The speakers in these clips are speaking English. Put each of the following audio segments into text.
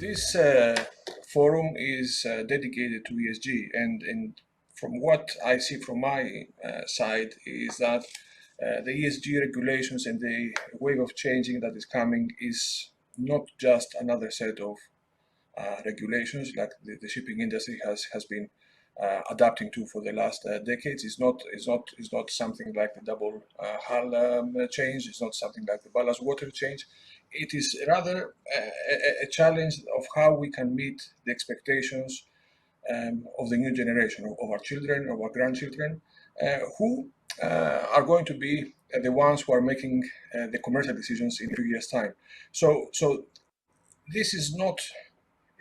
This forum is dedicated to ESG, and from what I see from my side is that the ESG regulations and the wave of changing that is coming is not just another set of regulations like the shipping industry has been adapting to for the last decades. It's not something like the double hull change. It's not something like the ballast water change. It is rather a challenge of how we can meet the expectations of the new generation, of our children, of our grandchildren, who are going to be the ones who are making the commercial decisions in a few years' time. So this is not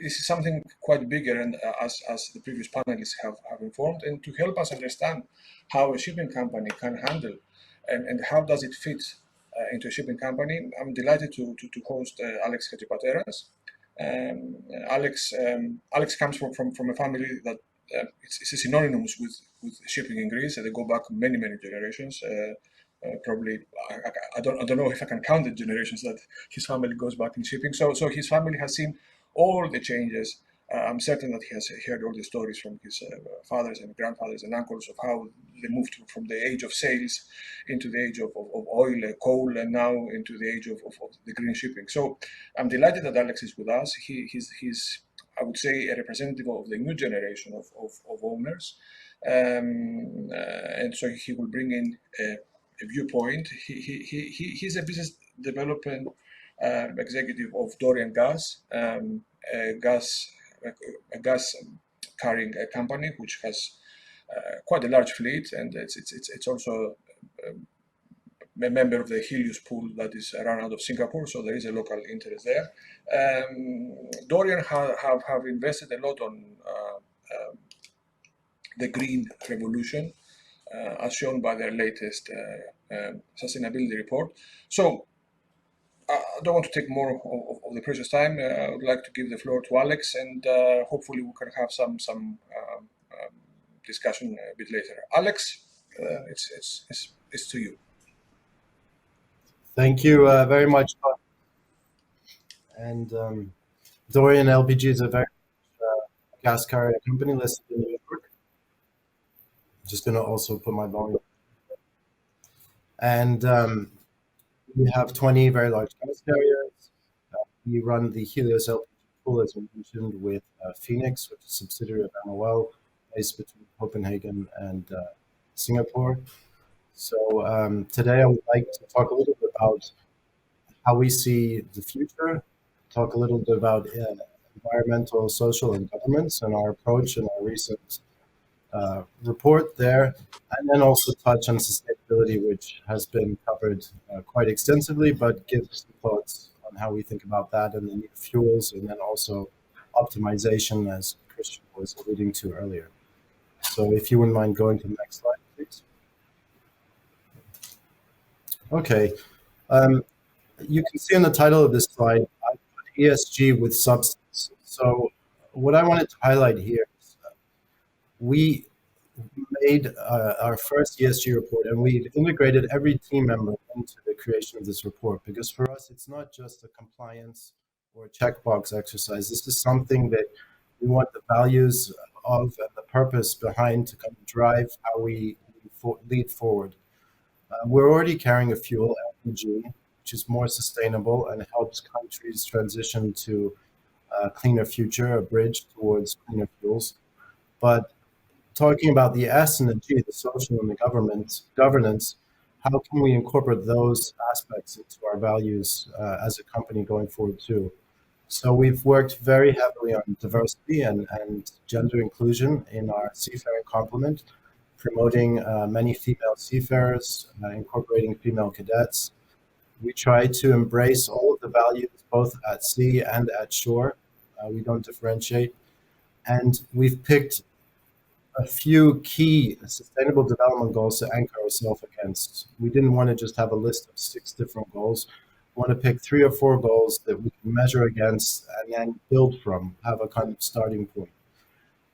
this is something quite bigger, and as the previous panelists have informed, and to help us understand how a shipping company can handle and how does it fit into a shipping company, I'm delighted to host Alex Hadjipateras. Alex comes from a family that it's synonymous with shipping in Greece. They go back many generations. Probably I don't know if I can count the generations that his family goes back in shipping. So his family has seen all the changes. I'm certain that he has heard all the stories from his fathers and grandfathers and uncles of how they moved from the age of sails into the age of oil, coal, and now into the age of the green shipping. So I'm delighted that Alex is with us. He's I would say, a representative of the new generation of owners. And so he will bring in a viewpoint. He's a business development executive of Dorian Gas, a gas carrying a company which has quite a large fleet, and it's also a member of the Helios pool that is run out of Singapore, so there is a local interest there. Dorian have invested a lot on the green revolution, as shown by their latest sustainability report. So I don't want to take more of the precious time. I would like to give the floor to Alex, and hopefully we can have some discussion a bit later. Alex, it's to you. Thank you very much. And Dorian LPG is a very gas carrier company listed in New York. Just going to also put my volume. And we have 20 very large gas carriers. We run the Helios LPG pool, as we mentioned, with Phoenix, which is a subsidiary of MOL, based between Copenhagen and Singapore. So today I would like to talk a little bit about how we see the future, talk a little bit about environmental, social, and governance, and our approach and our recent report there, and then also touch on sustainability, which has been covered quite extensively, but give some thoughts on how we think about that and the new fuels, and then also optimization, as Christian was alluding to earlier. So if you wouldn't mind going to the next slide, please. Okay. You can see in the title of this slide, I put ESG with substance. So what I wanted to highlight here is we made our first ESG report, and we integrated every team member into the creation of this report, because for us, it's not just a compliance or a checkbox exercise. This is something that we want the values of and the purpose behind to kind of drive how we lead forward. We're already carrying a fuel, LPG, which is more sustainable and helps countries transition to a cleaner future, a bridge towards cleaner fuels. But talking about the S and the G, the social and the governance, how can we incorporate those aspects into our values as a company going forward too? So we've worked very heavily on diversity and gender inclusion in our seafaring complement, promoting many female seafarers, incorporating female cadets. We try to embrace all of the values, both at sea and at shore. We don't differentiate. And we've picked a few key sustainable development goals to anchor ourselves against. We didn't want to just have a list of 6 different goals. We want to pick 3 or 4 goals that we can measure against and then build from, have a kind of starting point.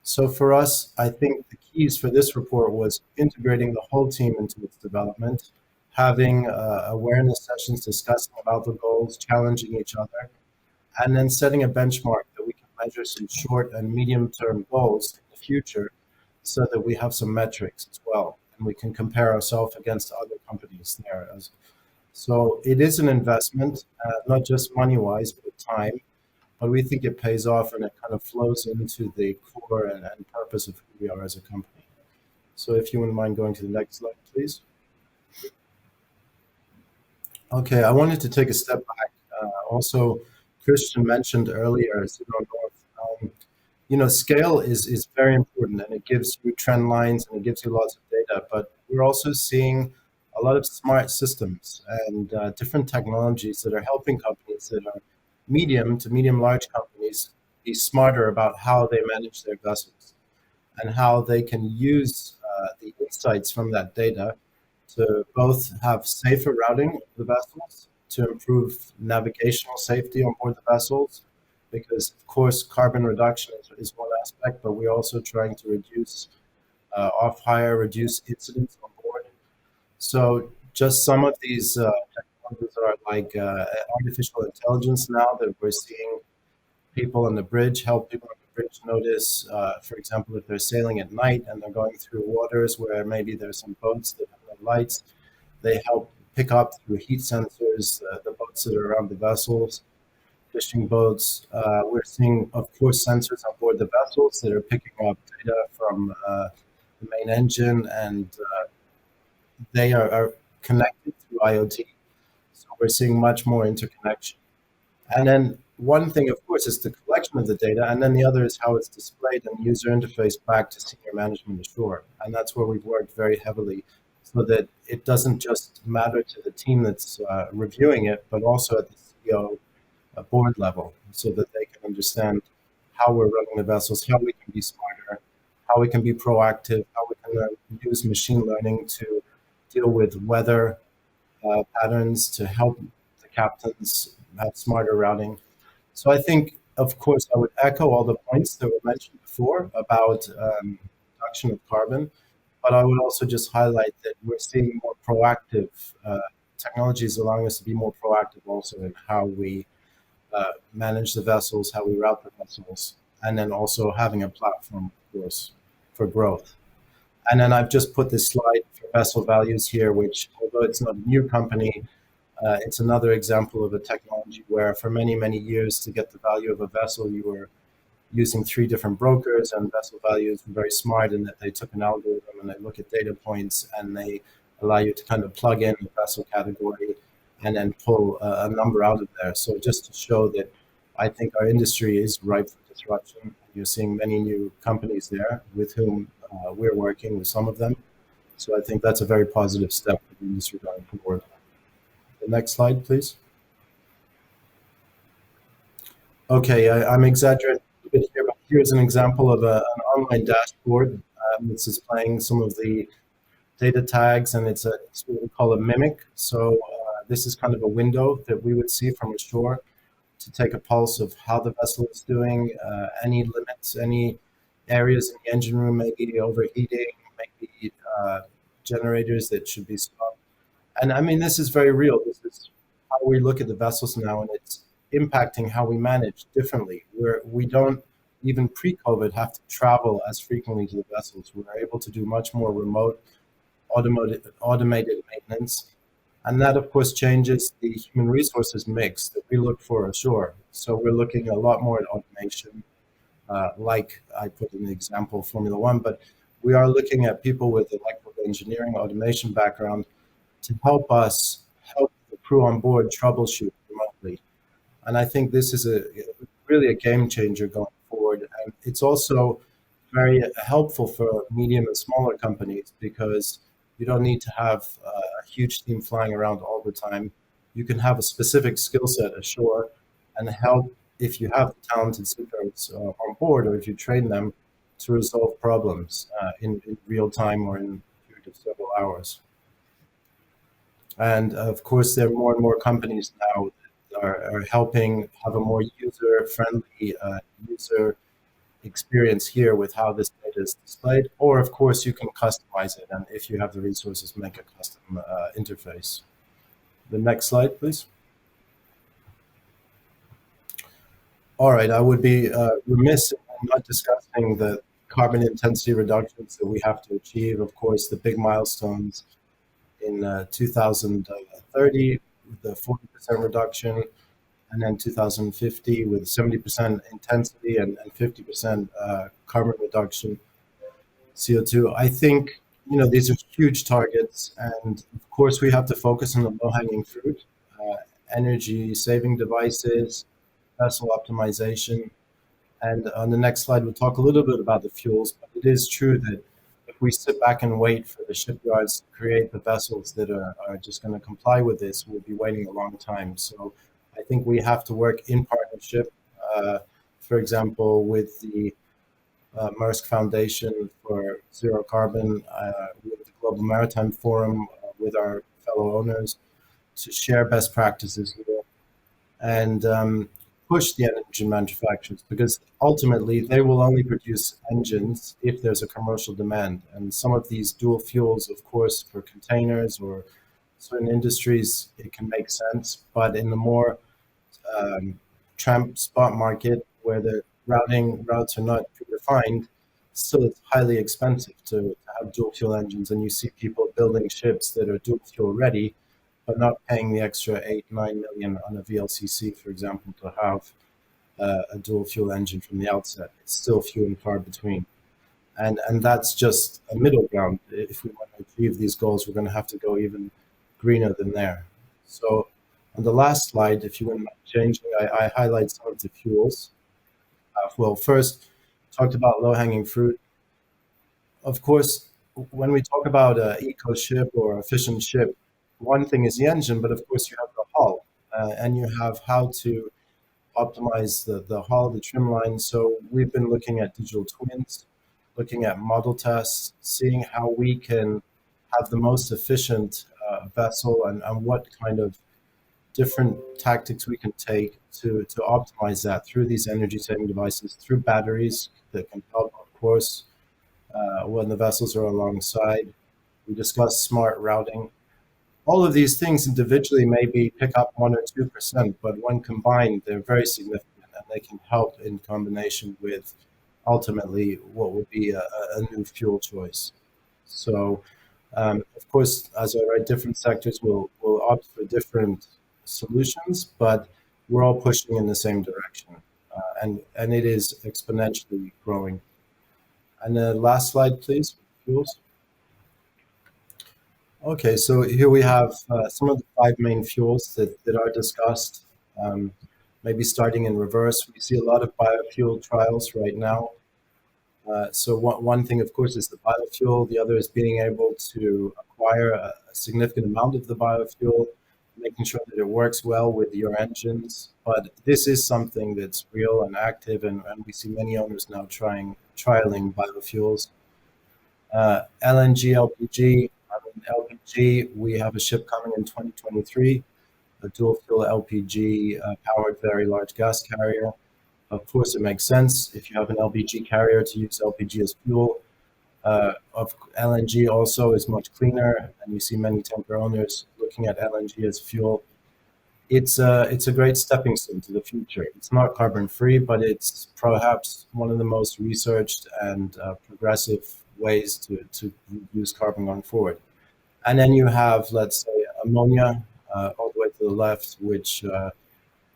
So for us, I think the keys for this report was integrating the whole team into its development, having awareness sessions discussing about the goals, challenging each other, and then setting a benchmark that measure some short and medium term goals in the future so that we have some metrics as well and we can compare ourselves against other companies there. So it is an investment, not just money wise, but time. But we think it pays off and it kind of flows into the core and purpose of who we are as a company. So if you wouldn't mind going to the next slide, please. Okay, I wanted to take a step back. Also, Christian mentioned earlier, Zero North. Scale is very important and it gives you trend lines and it gives you lots of data. But we're also seeing a lot of smart systems and different technologies that are helping companies that are medium to medium large companies be smarter about how they manage their vessels and how they can use the insights from that data to both have safer routing of the vessels, to improve navigational safety on board the vessels, because of course carbon reduction is one aspect, but we're also trying to reduce off hire, reduce incidents on board. So just some of these technologies are like artificial intelligence now that we're seeing people on the bridge, help people on the bridge notice, for example, if they're sailing at night and they're going through waters where maybe there's some boats that have no lights, they help pick up through heat sensors the boats that are around the vessels, fishing boats. We're seeing, of course, sensors on board the vessels that are picking up data from the main engine, and they are connected through IoT. So we're seeing much more interconnection. And then one thing, of course, is the collection of the data, and then the other is how it's displayed and user interface back to senior management ashore. And that's where we've worked very heavily so that it doesn't just matter to the team that's reviewing it, but also at the CEO board level so that they can understand how we're running the vessels, how we can be smarter, how we can be proactive, how we can use machine learning to deal with weather patterns to help the captains have smarter routing. So I think, of course, I would echo all the points that were mentioned before about reduction of carbon, but I would also just highlight that we're seeing more proactive technologies allowing us to be more proactive also in how we manage the vessels, how we route the vessels, and then also having a platform, of course, for growth. And then I've just put this slide for vessel values here, which, although it's not a new company, it's another example of a technology where for many, many years to get the value of a vessel, you were using three different brokers, and vessel values were very smart in that they took an algorithm and they look at data points and they allow you to kind of plug in a vessel category and then pull a number out of there. So just to show that I think our industry is ripe for disruption. You're seeing many new companies there with whom we're working with some of them. So I think that's a very positive step for the industry going forward. The next slide, please. Okay, I'm exaggerating a bit here, but here's an example of an online dashboard. It's displaying some of the data tags, and it's what we call a mimic. So this is kind of a window that we would see from ashore to take a pulse of how the vessel is doing, any limits, any areas in the engine room, maybe overheating, maybe generators that should be stopped. And I mean, this is very real. This is how we look at the vessels now, and it's impacting how we manage differently. Where we don't even pre-COVID have to travel as frequently to the vessels. We're able to do much more remote, automated maintenance. And that, of course, changes the human resources mix that we look for ashore. So we're looking a lot more at automation, like I put in the example Formula One, but we are looking at people with electrical engineering, automation background to help us help the crew on board troubleshoot remotely. And I think this is really a game changer going forward. And it's also very helpful for medium and smaller companies because you don't need to have a huge team flying around all the time. You can have a specific skill set ashore and help if you have talented seafarers on board, or if you train them to resolve problems in real time or in a period of several hours. And of course, there are more and more companies now that are helping have a more user-friendly user experience here with how this data is displayed. Or, of course, you can customize it, and if you have the resources, make a custom interface. The next slide, please. All right, I would be remiss in not discussing the carbon intensity reductions that we have to achieve. Of course, the big milestones in 2030 with the 40% reduction, and then 2050 with 70% intensity and 50% carbon reduction CO2. I think these are huge targets, and of course we have to focus on the low-hanging fruit, uh, energy saving devices, vessel optimization, and on the next slide, we'll talk a little bit about the fuels. But it is true that if we sit back and wait for the shipyards to create the vessels that are just going to comply with this, we'll be waiting a long time. So I think we have to work in partnership, uh, for example, with the Maersk Foundation for Zero Carbon, with the Global Maritime Forum, with our fellow owners to share best practices here and push the engine manufacturers because ultimately they will only produce engines if there's a commercial demand. And some of these dual fuels, of course, for containers or certain industries, it can make sense. But in the more tramp spot market where the routing routes are not predefined, still it's highly expensive to have dual fuel engines. And you see people building ships that are dual fuel ready but not paying the extra 8-9 million on a VLCC, for example, to have a dual fuel engine from the outset. It's still few and far between, and that's just a middle ground. If we want to achieve these goals, we're going to have to go even greener than there. So, on the last slide, if you wouldn't mind changing, I highlight some of the fuels. Well, first, talked about low hanging fruit. Of course, when we talk about an eco ship or efficient ship, one thing is the engine, but of course you have the hull, and you have how to optimize the hull, the trim line. So we've been looking at digital twins, looking at model tests, seeing how we can have the most efficient vessel and what kind of different tactics we can take to optimize that through these energy saving devices, through batteries that can help, of course, when the vessels are alongside. We discussed smart routing. All of these things individually maybe pick up 1 or 2%, but when combined, they're very significant and they can help in combination with ultimately what would be a new fuel choice. So, of course, as I write, different sectors will opt for different solutions, but we're all pushing in the same direction, and it is exponentially growing. And the last slide, please. Fuels. Okay, so here we have some of the five main fuels that are discussed. Um, Maybe starting in reverse, we see a lot of biofuel trials right now. So one thing, of course, is the biofuel. The other is being able to acquire a significant amount of the biofuel, making sure that it works well with your engines. But this is something that's real and active, and we see many owners now trialing biofuels. LNG, LPG. I mean, LPG, we have a ship coming in 2023, a dual fuel LPG powered very large gas carrier. Of course, it makes sense if you have an LPG carrier to use LPG as fuel. Of LNG also is much cleaner, and you see many tanker owners looking at LNG as fuel. It's a great stepping stone to the future. It's not carbon free, but it's perhaps one of the most researched and progressive ways to reduce carbon going forward. And then you have, let's say, ammonia all the way to the left, which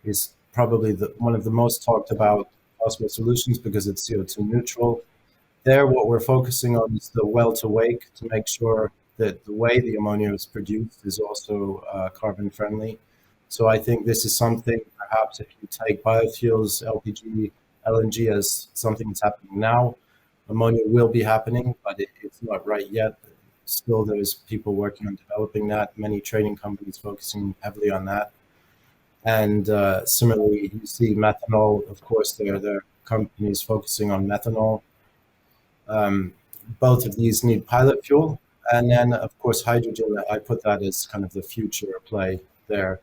is probably one of the most talked about possible solutions because it's CO2 neutral. There, what we're focusing on is the well to wake to make sure that the way the ammonia is produced is also carbon friendly. So I think this is something, perhaps if you take biofuels, LPG, LNG as something that's happening now, ammonia will be happening, but it's not right yet. Still, there's people working on developing that, many trading companies focusing heavily on that. And similarly, you see methanol, of course, there are companies focusing on methanol. Um, Both of these need pilot fuel. And then, of course, hydrogen, I put that as kind of the future play there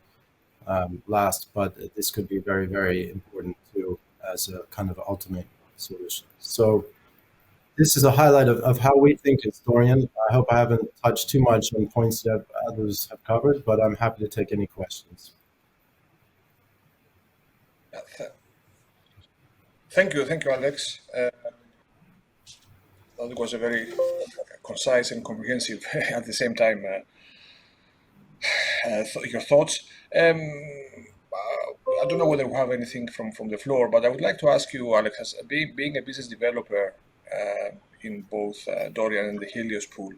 last, but this could be very, very important too as a kind of ultimate solution. So this is a highlight of how we think as Dorian. I hope I haven't touched too much on points that others have covered, but I'm happy to take any questions. Yeah, th- Thank you, Alex. That was a very concise and comprehensive at the same time your thoughts. I don't know whether we have anything from the floor, but I would like to ask you, Alex, as being a business developer in both Dorian and the Helios pool,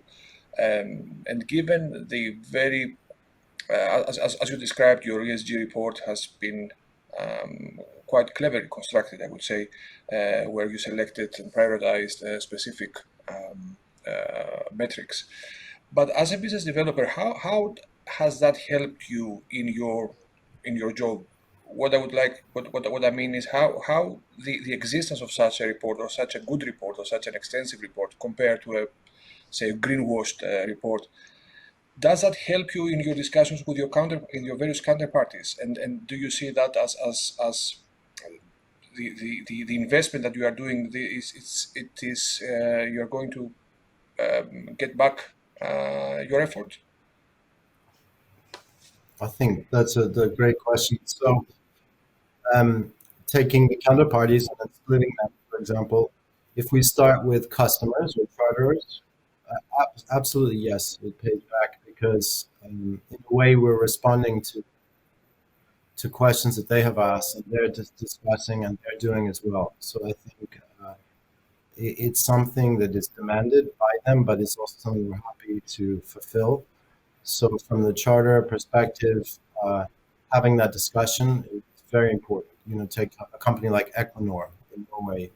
and given the very, as you described, your ESG report has been quite cleverly constructed, I would say, where you selected and prioritized specific metrics. But as a business developer, how has that helped you in your job? What I mean is how the existence of such a report or such a good report or such an extensive report compared to a say greenwashed report, does that help you in your discussions with your your various counterparties? And do you see that as the investment that you are doing it is you are going to get back your effort? I think that's a great question. So, um, taking the counterparties and then splitting them, for example, if we start with customers or charterers, absolutely yes, it pays back because in a way we're responding to questions that they have asked and they're discussing and they're doing as well. So I think it's something that is demanded by them, but it's also something we're happy to fulfill. So from the charter perspective, having that discussion is very important. You know, take a company like Equinor in Norway,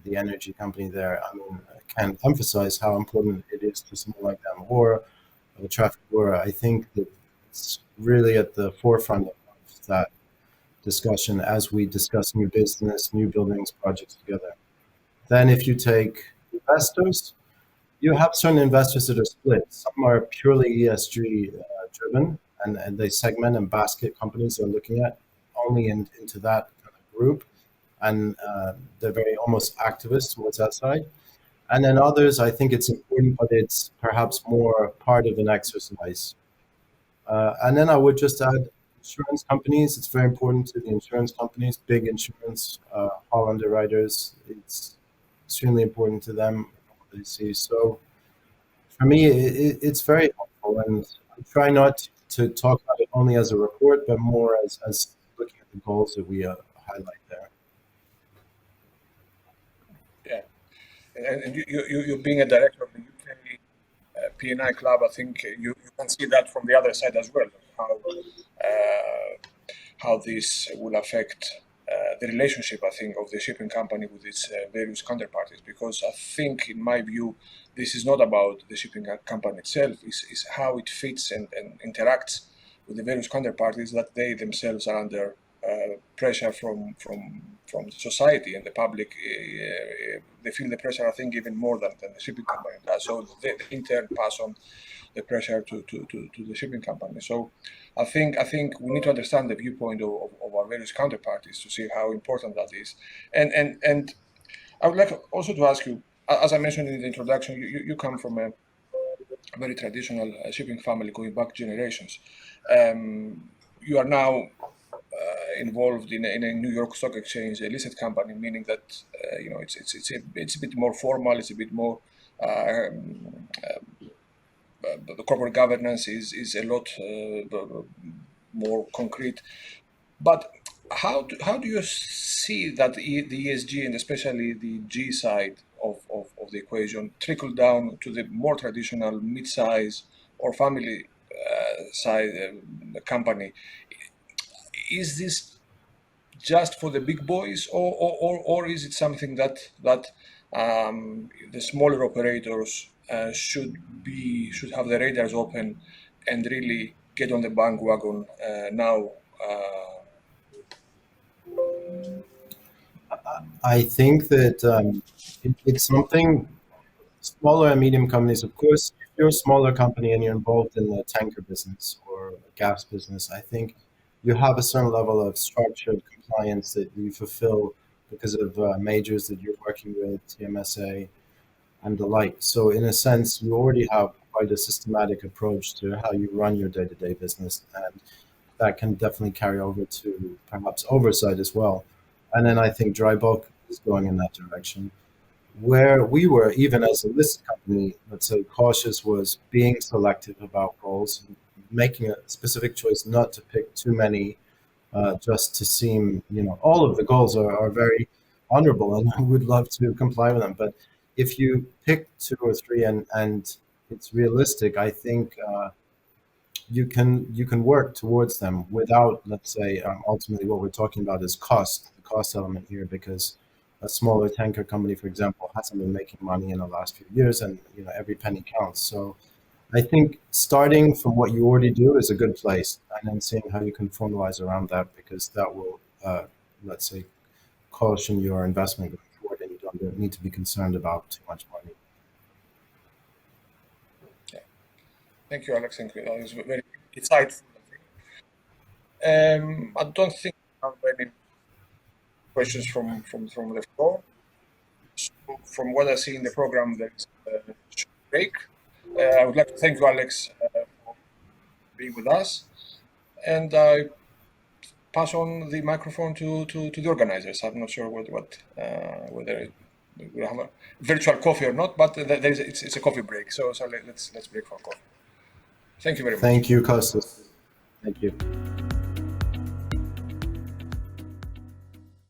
the energy company there. I mean, I can't emphasize how important it is to someone like them, or Trafigura. I think that it's really at the forefront of that discussion as we discuss new business, new buildings, projects together. Then, if you take investors, you have certain investors that are split. Some are purely ESG driven, and they segment and basket companies they're looking at only into that kind of group, and they're very almost activist towards that side. And then others, I think it's important, but it's perhaps more part of an exercise. And then I would just add insurance companies. It's very important to the insurance companies, big insurance, all underwriters. It's extremely important to them what they see. So for me, it's very helpful, and I try not to talk about it only as a report, but more as looking at the goals that we highlight there. Yeah, and you being a director of the UK P&I club, I think you can see that from the other side as well. Uh, how this will affect the relationship, I think, of the shipping company with its various counterparties. Because I think, in my view, this is not about the shipping company itself, is how it fits and interacts with the various counterparties that they themselves are under pressure from the society and the public. They feel the pressure, I think, even more than the shipping company does. So they in turn pass on the pressure to the shipping company. So I think we need to understand the viewpoint of our various counterparties to see how important that is. And I would like also to ask you, as I mentioned in the introduction, you come from a very traditional shipping family going back generations. You are now involved in a New York Stock Exchange, a listed company, meaning that it's a bit more formal, it's a bit more the corporate governance is a lot more concrete. But how do you see that the ESG and especially the G side of the equation trickle down to the more traditional mid-size or family side company? Is this just for the big boys, or is it something that the smaller operators should have the radars open and really get on the bandwagon now? I think that it's something smaller and medium companies, of course, if you're a smaller company and you're involved in the tanker business or gas business, I think you have a certain level of structured compliance that you fulfill because of majors that you're working with, TMSA and the like. So, in a sense, you already have quite a systematic approach to how you run your day to day business. And that can definitely carry over to perhaps oversight as well. And then I think dry bulk is going in that direction. Where we were, even as a listed company, let's say cautious, was being selective about goals, making a specific choice not to pick too many just to seem, all of the goals are very honorable and I would love to comply with them. But if you pick two or three and it's realistic, I think you can work towards them without, let's say, ultimately what we're talking about is the cost element here, because a smaller tanker company, for example, hasn't been making money in the last few years, and every penny counts. So I think starting from what you already do is a good place, and then seeing how you can formalize around that, because that will, let's say, caution your investment going forward, and you don't need to be concerned about too much money. Yeah. Thank you, Alex. Thank you. That was very insightful. I don't think I have any questions from the floor. So from what I see in the program, there is a short break. I would like to thank you, Alex, for being with us, and I pass on the microphone to the organizers. I'm not sure whether we have a virtual coffee or not, but it's a coffee break. So let's break for coffee. Thank you very much. Thank you, Costas. Thank you.